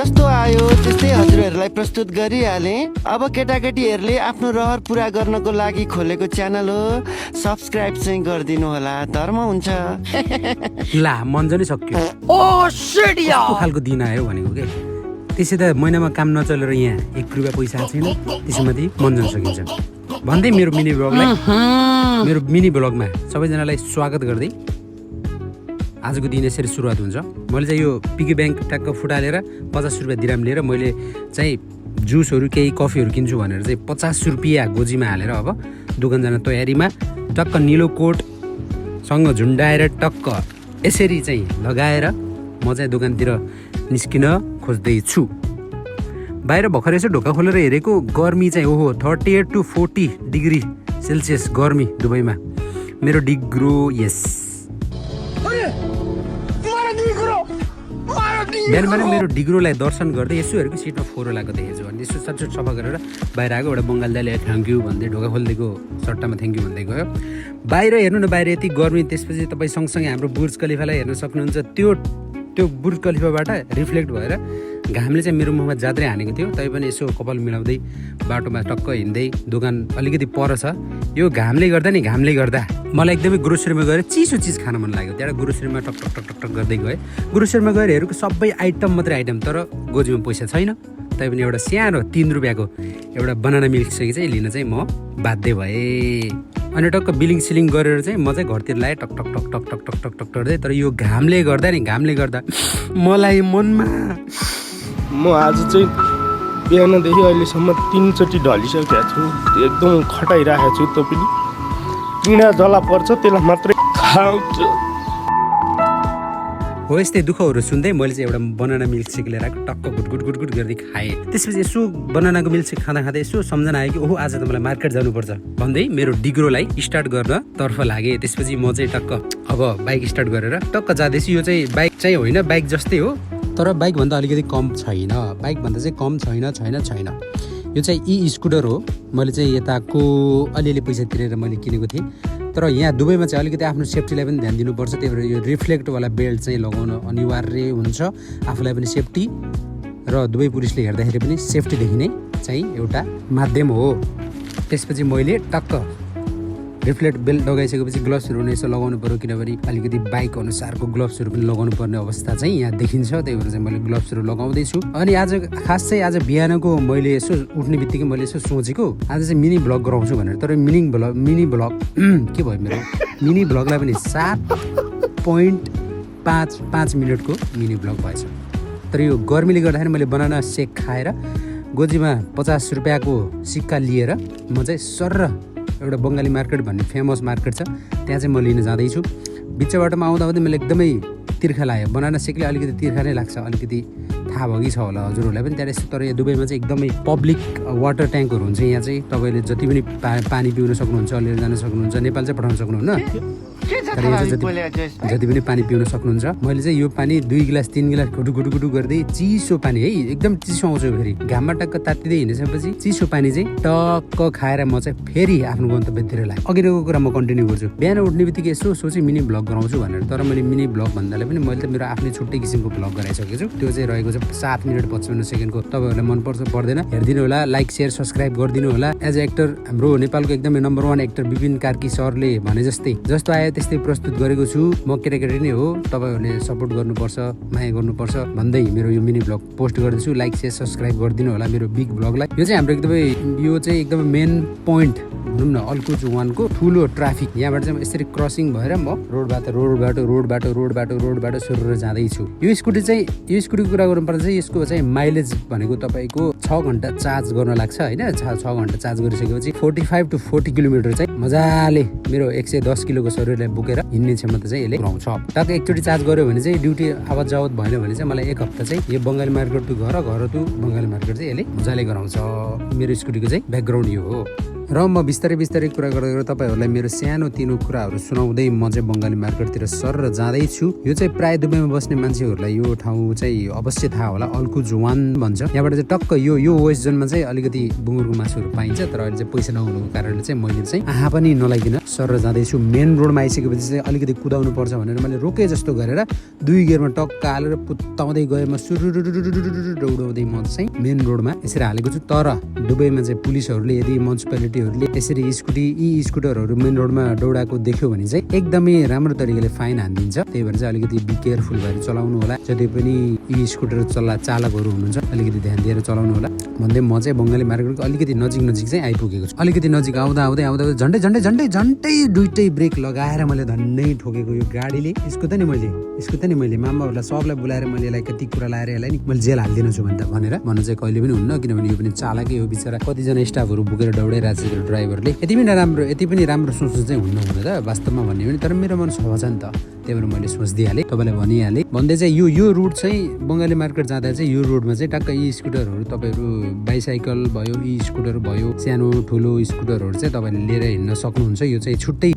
जस्तो आयो त्यस्तै हजुरहरूलाई प्रस्तुत गरिहाले। अब केटाकेटीहरूले आफ्नो रहर पुरा गर्नको लागि खोलेको च्यानल हो, सब्सक्राइब चाहिँ गरिदिनु होला, धर्म हुन्छ। ला मन्जन नै सक्यो। कस्तो खालको दिन आयो भनेको के। त्यसै त महिनामा काम नचलेर यहाँ 1 रुपियाँ पैसा छैन, त्यसैमाथि मन्जन सकिन्छ भन्दै मेरो मिनी ब्लगमा सबैजनालाई स्वागत गर्दै आजको दिन यसरी सुरुवात हुन्छ। मैले चाहिँ यो पिगी ब्याङ्क ट्याक्क फुटालेर 50 रुपियाँ दिराम लिएर मैले चाहिँ जुसहरू केही कफीहरू किन्छु भनेर चाहिँ 50 रुपियाँ गोजीमा हालेर अब दोकान जान तयारीमा टक्क निलो कोटसँग झुन्डाएर टक्क यसरी चाहिँ लगाएर म चाहिँ दोकानतिर निस्किन खोज्दैछु। बाहिर भर्खर यसो ढोका खोलेर हेरेको गर्मी चाहिँ ओहो 38 to 40 डिग्री सेल्सियस गर्मी दुबईमा। मेरो डिग्रो यस बिहान बिहान मेरो डिग्रोलाई दर्शन गर्दै यसो हेरेको सिटमा फोहोर लागेको देखेछु अनि यसो सटसट सफा गरेर बाहिर आएको। एउटा बङ्गाल दाइले थ्याङ्क यू भन्दै ढोका खोलिदिएको सट्टामा थ्याङ्क यू भन्दै गयो। बाहिर हेर्नु न, बाहिर यति गर्मी, त्यसपछि तपाईँ सँगसँगै हाम्रो बुर्ज खलिफालाई हेर्न सक्नुहुन्छ। त्यो बुर्ज खलिफाबाट रिफ्लेक्ट भएर घामले चाहिँ मेरो मुखमा जात्रै हानेको थियो। तैपनि यसो कपाल मिलाउँदै बाटोमा टक्क हिँड्दै दोकान अलिकति पर छ। यो घामले गर्दा मलाई एकदमै ग्रोसरीमा गएर चिसो चिज खान मन लाग्यो। त्यहाँबाट ग्रोसरीमा टक टक टक टक टक गर्दै गएँ। ग्रोसरीमा गएर हेरेको सबै आइटम मात्रै आइटम, तर गोजीमा पैसा छैन। तैपनि एउटा सानो 3 रुपियाँको एउटा बनाना मिल्क सेक चाहिँ लिन चाहिँ म बाध्य भएँ। अनि टक्क बिलिङ सिलिङ गरेर चाहिँ म चाहिँ घरतिर लाएँ टक टक टक टक टक टक टक टक गर्दै। तर यो घामले गर्दा मलाई मनमा म आज चाहिँ बिहानदेखि अहिलेसम्म 3 चोटि ढलिसकेको छु। एकदम खटाइरहेको छु। त्यो पनि किँडा जला पर्छ त्यसलाई मात्रै खाउँछु। हो यस्तै दुःखहरू सुन्दै मैले चाहिँ एउटा बनाना मिल्क सेक लिएर आएको, टक्क गुट गर्दै खाएँ। त्यसपछि यसो बनानाको मिल्क सेक खाँदा यसो सम्झना आयो कि ओहो आज त मलाई मार्केट जानुपर्छ भन्दै मेरो डिग्रोलाई स्टार्ट गर्न तर्फ लागेँ। त्यसपछि म चाहिँ टक्क अब बाइक स्टार्ट गरेर टक्क जाँदैछु। यो चाहिँ बाइक चाहिँ होइन, बाइक जस्तै हो तर बाइकभन्दा अलिकति कम छैन। बाइकभन्दा चाहिँ कम छैन। यो चाहिँ स्कुटर हो। मैले चाहिँ यताको अलिअलि पैसा तिरेर मैले किनेको थिएँ। तर यहाँ दुबईमा चाहिँ अलिकति आफ्नो सेफ्टीलाई पनि ध्यान दिनुपर्छ। त्यही भएर यो रिफ्लेक्टवाला बेल्ट चाहिँ लगाउन अनिवार्य हुन्छ, आफूलाई पनि सेफ्टी र दुबई पुलिसले हेर्दाखेरि पनि सेफ्टी देखिने चाहिँ एउटा माध्यम हो। त्यसपछि मैले टक्क रिफ्लेक्ट बेल्ट लगाइसकेपछि ग्लोभ्सहरू पनि यसो लगाउनु पऱ्यो, किनभने अलिकति बाइक अनुसारको ग्लोभ्सहरू पनि लगाउनु पर्ने अवस्था चाहिँ यहाँ देखिन्छ। त्यही भएर चाहिँ मैले ग्लोभ्सहरू लगाउँदैछु। अनि आज बिहानको मैले यसो उठ्ने बित्तिकै मैले यसो सोचेको आज चाहिँ मिनी भ्लग गराउँछु भनेर। तर मिनी भ्लग के भयो मेरो मिनी भ्लगलाई पनि 7.5 मिनटको मिनी भ्लग भएछ। तर यो गर्मीले गर्दाखेरि मैले बनाना सेक खाएर गोजीमा 50 रुपियाँको सिक्का लिएर म चाहिँ सर्र एउटा बङ्गाली मार्केट भन्ने फेमस मार्केट छ, त्यहाँ चाहिँ म लिन जाँदैछु। बिच बाटोमा आउँदा मैले एकदमै तिर्खा लाग्यो। बनाना सेकले अलिकति तिर्खा नै लाग्छ, अलिकति थाहा भयो कि छ होला हजुरहरूलाई पनि त्यहाँ। तर यहाँ दुबईमा चाहिँ एकदमै पब्लिक वाटर ट्याङ्कहरू हुन्छ। यहाँ चाहिँ तपाईँले जति पनि पानी पिउन सक्नुहुन्छ, लिएर जान सक्नुहुन्छ। नेपाल चाहिँ पठाउन सक्नुहुन्न, तर यहाँ चाहिँ जति पनि पानी पिउन सक्नुहुन्छ। मैले चाहिँ यो पानी 2 गिलास 3 गिलास गुटु गर्दै चिसो पानी है, एकदम चिसो आउँछ। फेरि घाममा टक्क तात्तिँदै हिँडिसकेपछि चिसो पानी चाहिँ टक्क खाएर म चाहिँ फेरि आफ्नो गन्तव्यतिर लाग्यो। अघिको कुरा म कन्टिन्यू गर्छु। बिहान उठ्ने बित्तिकै यसो सोचेँ मिनी भ्लग गराउँछु भनेर। तर मैले मिनी भ्लग भन्दाले पनि मैले त मेरो आफ्नै छुट्टै किसिमको भ्लग गराइसकेको छु। त्यो चाहिँ रहेको छ 7 मिनट 55 सेकेन्डको। तपाईँहरूलाई मन पर्छ पर्दैन हेरिदिनु होला, लाइक सेयर सब्सक्राइब गरिदिनु होला। एज अ एक्टर हाम्रो नेपालको एकदमै नम्बर 1 एक्टर विपिन कार्की सरले भने जस्तो आयो त्यस्तै प्रस्तुत गरेको छु। म केटाकेटी नै हो, तपाईँहरूले सपोर्ट गर्नुपर्छ, माया गर्नुपर्छ भन्दै मेरो यो मिनी भ्लग पोस्ट गर्दैछु। लाइक सेयर सब्सक्राइब गरिदिनु होला मेरो बिग भ्लगलाई। यो चाहिँ हाम्रो एकदमै मेन पोइन्ट भनौँ न, अल्कुच 1 को ठुलो ट्राफिक। यहाँबाट चाहिँ यसरी क्रसिङ भएर म रोडबाट सुरुर जाँदैछु। यो स्कुटीको कुरा गर्नुपर्दा चाहिँ यसको चाहिँ माइलेज भनेको तपाईँको 6 घन्टा चार्ज गर्न लाग्छ होइन। 6 घन्टा चार्ज गरिसकेपछि 45 to 40 किलोमिटर चाहिँ मजाले मेरो 110 किलोको शरीरलाई बोकेर हिँड्ने क्षमता चाहिँ यसले पुऱ्याउँछ। टक्क एकचोटि चार्ज गऱ्यो भने चाहिँ ड्युटी आवत जावत भएन भने चाहिँ मलाई 1 हप्ता चाहिँ यो बङ्गाली मार्केट टु घर टु बङ्गाली मार्केट चाहिँ यसले मजाले गराउँछ। मेरो स्कुटीको चाहिँ ब्याकग्राउन्ड यो हो। र म बिस्तारै बिस्तारै कुरा गर्दै तपाईँहरूलाई मेरो सानो तिनो कुराहरू सुनाउँदै म चाहिँ बङ्गाली मार्केटतिर सर जाँदैछु। यो चाहिँ प्राय दुबईमा बस्ने मान्छेहरूलाई यो ठाउँ चाहिँ अवश्य थाहा होला, अल्कु जुवान भन्छ। यहाँबाट चाहिँ टक्क यो वेस्ट जोनमा चाहिँ अलिकति बुङ्गुरको मासुहरू पाइन्छ, तर अहिले चाहिँ पैसा नहुनुको कारणले चाहिँ मैले चाहिँ आहा पनि नलाइकन सर जाँदैछु। मेन रोडमा आइसकेपछि चाहिँ अलिकति कुदाउनु पर्छ भनेर मैले रोके जस्तो गरेर 2 गियरमा टक्क हालेर पुत्ताउँदै गएँ। म दौडाउँदै म चाहिँ मेन रोडमा यसरी हालेको छु। तर दुबईमा चाहिँ पुलिसहरूले यदि म्युनिसिपालिटीहरूले यसरी स्कुटरहरू मेन रोडमा दौडाएको देख्यो भने चाहिँ एकदमै राम्रो तरिकाले फाइन हानिदिन्छ। त्यही भएर चाहिँ अलिकति बी केयरफुल भएर चलाउनु होला। जति पनि स्कुटर चालकहरू हुनुहुन्छ अलिकति ध्यान दिएर चलाउनु होला भन्दै म चाहिँ बङ्गाली मार्केटको अलिकति नजिक चाहिँ आइपुगेको छु। अलिकति नजिक आउँदा झन्डै दुइटै ब्रेक लगाएर मैले धन्नै ठोकेको यो गाडीले। यसको त नि मैले मामाहरूलाई सबलाई बोलाएर मैले यसलाई कति कुरा लाएर यसलाई नि मैले जेल हालिदिनु छु भनेर भन्नु चाहिँ कहिले पनि हुन्न, किनभने यो पनि चालकै हो बिचरा। कतिजना स्टाफहरू बोकेर दौडाइरहेको छ ड्राइभरले। यति पनि राम्रो सोच्नु चाहिँ हुन्न त वास्तवमा भन्यो भने, तर मेरो मन छ नि त, त्यही भएर मैले सोचिदिइहालेँ, तपाईँलाई भनिहालेँ। भन्दै चाहिँ यो रुट चाहिँ बङ्गाली मार्केट जाँदा चाहिँ यो रोडमा चाहिँ टक्क स्कुटरहरू तपाईँहरू बाइसाइकल भयो, स्कुटर भयो, सानो ठुलो स्कुटरहरू चाहिँ तपाईँले लिएर हिँड्न सक्नुहुन्छ। यो चाहिँ छुट्टै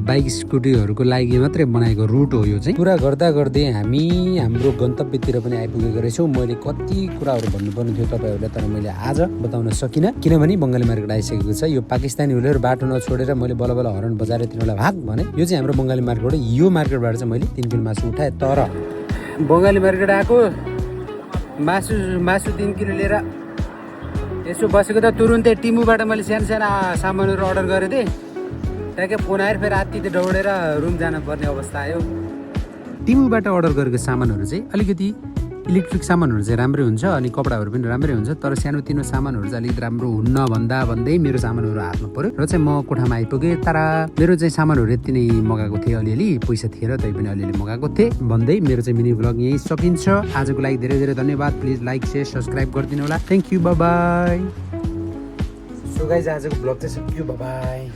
बाइक स्कुटीहरूको लागि मात्रै बनाएको रुट हो। यो चाहिँ कुरा गर्दै हामी हाम्रो गन्तव्यतिर पनि आइपुगेको रहेछौँ। मैले कति कुराहरू भन्नुपर्ने थियो तपाईँहरूलाई, तर मैले आज बताउन सकिनँ किनभने बङ्गाली मार्केट आइसकेको छ। यो पाकिस्तानीहरूले बाटो नछोडेर मैले बल्ल हर्न बजाएर तिनीहरूलाई भाग भने यो चाहिँ हाम्रो बङ्गाली मार्केट हो। यो मार्केटबाट चाहिँ मैले 3 किलो मासु उठाएँ। तर बङ्गाली मार्केट आएको मासु 3 किलो लिएर यसो बसेको त तुरुन्तै टिमुबाट मैले सानो सामानहरू अर्डर गरेको थिएँ। ट्याक्कै फोन आएर फेरि राति त दौडेर रुम जान पर्ने अवस्था आयो। टिमुबाट अर्डर गरेको सामानहरू चाहिँ अलिकति इलेक्ट्रिक सामानहरू चाहिँ राम्रै हुन्छ अनि कपडाहरू पनि राम्रै हुन्छ, तर सानोतिनो सामानहरू चाहिँ अलिकति राम्रो हुन्न भन्दै मेरो सामानहरू हातमा पऱ्यो र चाहिँ म कोठामा आइपुगेँ। तर मेरो चाहिँ सामानहरू यति नै मगाएको थिएँ, अलिअलि पैसा थिएन तै पनि अलिअलि मगाएको थिएँ भन्दै मेरो चाहिँ मिनी भ्लग यहीँ सकिन्छ। आजको लागि धेरै धन्यवाद। प्लिज लाइक शेयर सब्सक्राइब गरिदिनु होला। Thank you, by. So guys आजको भ्लग चाहिँ सक्यो, बाई।